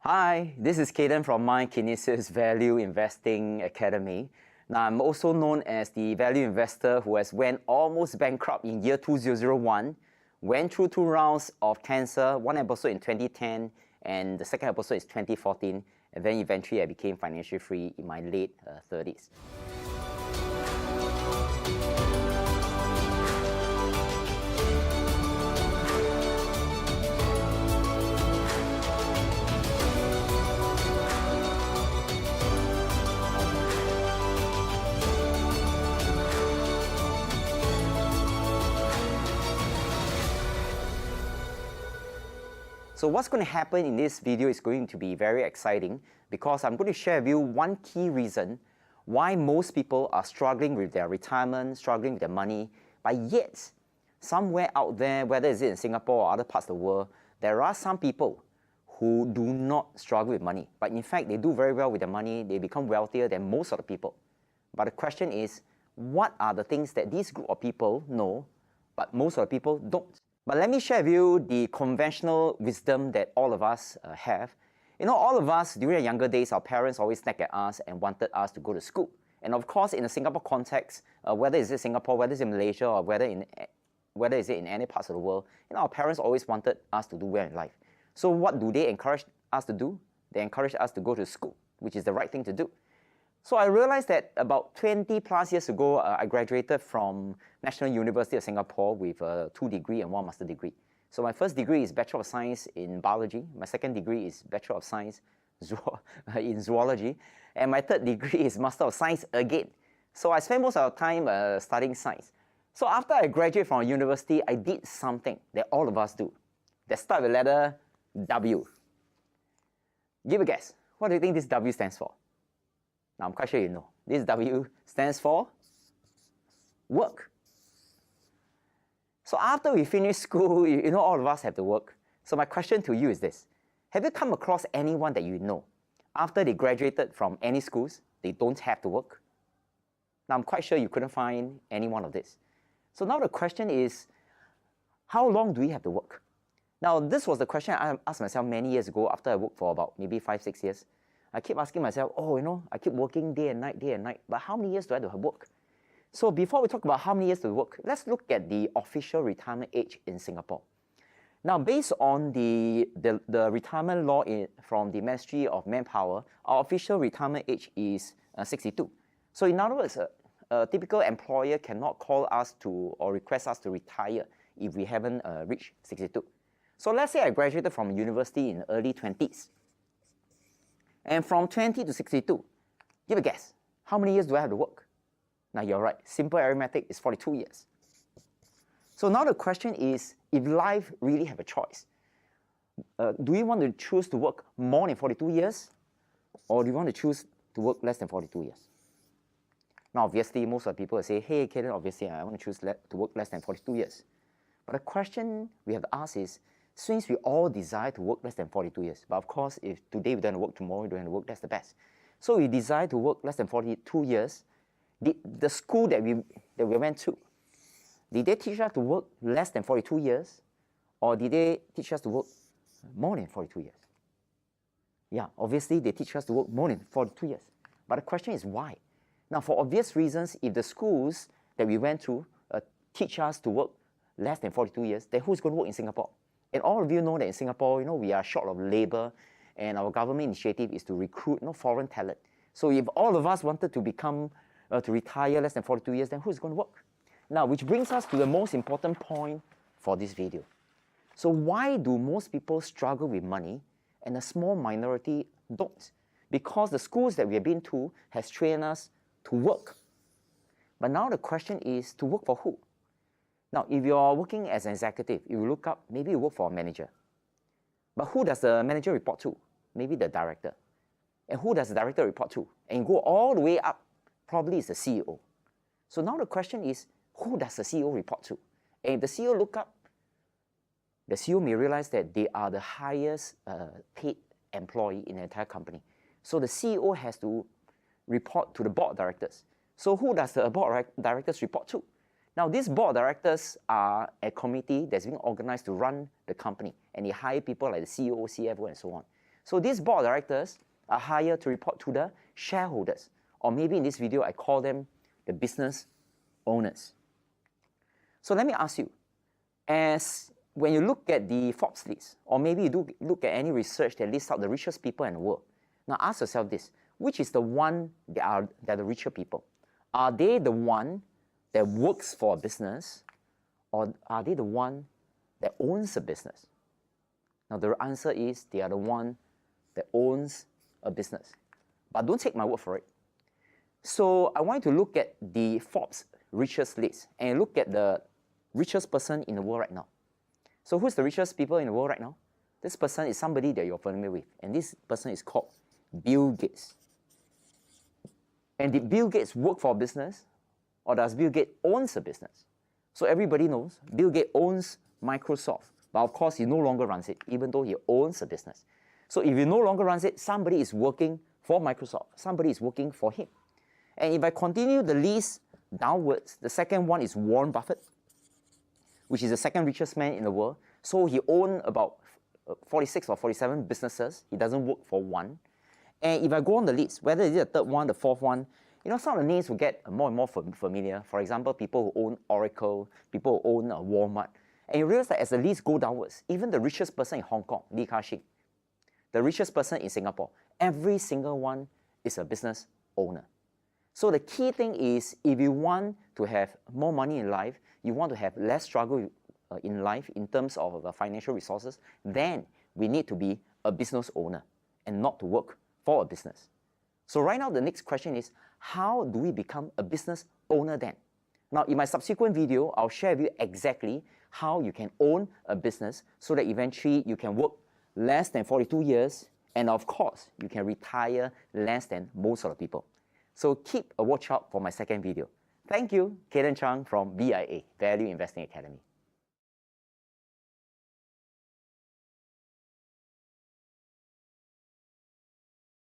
Hi, this is Cayden from my Kinesis Value Investing Academy. Now, I'm also known as the value investor who has went almost bankrupt in year 2001, went through 2 rounds of cancer, one episode in 2010, and the second episode is 2014, and then eventually I became financially free in my late 30s. So what's going to happen in this video is going to be very exciting because I'm going to share with you one key reason why most people are struggling with their retirement, struggling with their money, but yet somewhere out there, whether it's in Singapore or other parts of the world, there are some people who do not struggle with money. But in fact, they do very well with their money. They become wealthier than most of the people. But the question is, what are the things that this group of people know, but most of the people don't? But let me share with you the conventional wisdom that all of us have. You know, all of us, during our younger days, our parents always snapped at us and wanted us to go to school. And of course, in a Singapore context, whether it's in Singapore, whether it's in Malaysia, or whether it's in any parts of the world, you know, our parents always wanted us to do well in life. So what do they encourage us to do? They encourage us to go to school, which is the right thing to do. So I realized that about 20 plus years ago, I graduated from National University of Singapore with a 2 degree and 1 master degree. So my first degree is Bachelor of Science in Biology. My second degree is Bachelor of Science in Zoology. And my third degree is Master of Science again. So I spent most of the time studying science. So after I graduated from university, I did something that all of us do. That start with the letter W. Give a guess. What do you think this W stands for? Now, I'm quite sure you know. This W stands for work. So after we finish school, you know all of us have to work. So my question to you is this. Have you come across anyone that you know, after they graduated from any schools, they don't have to work? Now, I'm quite sure you couldn't find any one of this. So now the question is, how long do we have to work? Now, this was the question I asked myself many years ago after I worked for about maybe 5-6 years. I keep asking myself, I keep working day and night, but how many years do I have to work? So before we talk about how many years to work, let's look at the official retirement age in Singapore. Now, based on the retirement law from the Ministry of Manpower, our official retirement age is 62. So in other words, a typical employer cannot call us to or request us to retire if we haven't reached 62. So let's say I graduated from university in early 20s. And from 20 to 62, give a guess. How many years do I have to work? Now, you're right. Simple arithmetic is 42 years. So now the question is, if life really have a choice, do we want to choose to work more than 42 years? Or do you want to choose to work less than 42 years? Now, obviously, most of the people will say, hey, Cayden, obviously, I want to choose to work less than 42 years. But the question we have to ask is, since we all desire to work less than 42 years, but of course, if today we don't have to work, tomorrow we don't have to work, that's the best. So we desire to work less than 42 years. The school that we went to, did they teach us to work less than 42 years? Or did they teach us to work more than 42 years? Yeah, obviously they teach us to work more than 42 years. But the question is why? Now, for obvious reasons, if the schools that we went to teach us to work less than 42 years, then who's going to work in Singapore? And all of you know that in Singapore, we are short of labor, and our government initiative is to recruit foreign talent. So if all of us wanted to become, to retire less than 42 years, then who's going to work? Now, which brings us to the most important point for this video. So why do most people struggle with money and a small minority don't? Because the schools that we have been to has trained us to work. But now the question is, to work for who? Now, if you're working as an executive, you look up, maybe you work for a manager. But who does the manager report to? Maybe the director. And who does the director report to? And go all the way up, probably it's the CEO. So now the question is, who does the CEO report to? And if the CEO look up, the CEO may realize that they are the highest paid employee in the entire company. So the CEO has to report to the board of directors. So who does the board of directors report to? Now, these board of directors are a committee that's being organized to run the company, and they hire people like the CEO, CFO, and so on. So these board of directors are hired to report to the shareholders, or maybe in this video I call them the business owners. So let me ask you, as when you look at the Forbes list, or maybe you do look at any research that lists out the richest people in the world, now ask yourself this, which is the one that are the richer people? Are they the one that works for a business, or are they the one that owns a business? Now the answer is they are the one that owns a business. But don't take my word for it. So I want you to look at the Forbes richest list and look at the richest person in the world right now. So who's the richest people in the world right now? This person is somebody that you're familiar with, and this person is called Bill Gates. And did Bill Gates work for a business, or does Bill Gates owns a business? So everybody knows Bill Gates owns Microsoft, but of course he no longer runs it, even though he owns a business. So if he no longer runs it, somebody is working for Microsoft, somebody is working for him. And if I continue the list downwards, the second one is Warren Buffett, which is the second richest man in the world. So he owns about 46 or 47 businesses. He doesn't work for one. And if I go on the list, whether it's the third one, the fourth one, you know, some of the names will get more and more familiar. For example, people who own Oracle, people who own Walmart. And you realize that as the list goes downwards, even the richest person in Hong Kong, Li Ka-shing, the richest person in Singapore, every single one is a business owner. So the key thing is, if you want to have more money in life, you want to have less struggle in life in terms of financial resources, then we need to be a business owner and not to work for a business. So right now, the next question is, how do we become a business owner then? Now, in my subsequent video, I'll share with you exactly how you can own a business so that eventually you can work less than 42 years, and of course, you can retire less than most of the people. So keep a watch out for my second video. Thank you, Cayden Chang from VIA, Value Investing Academy.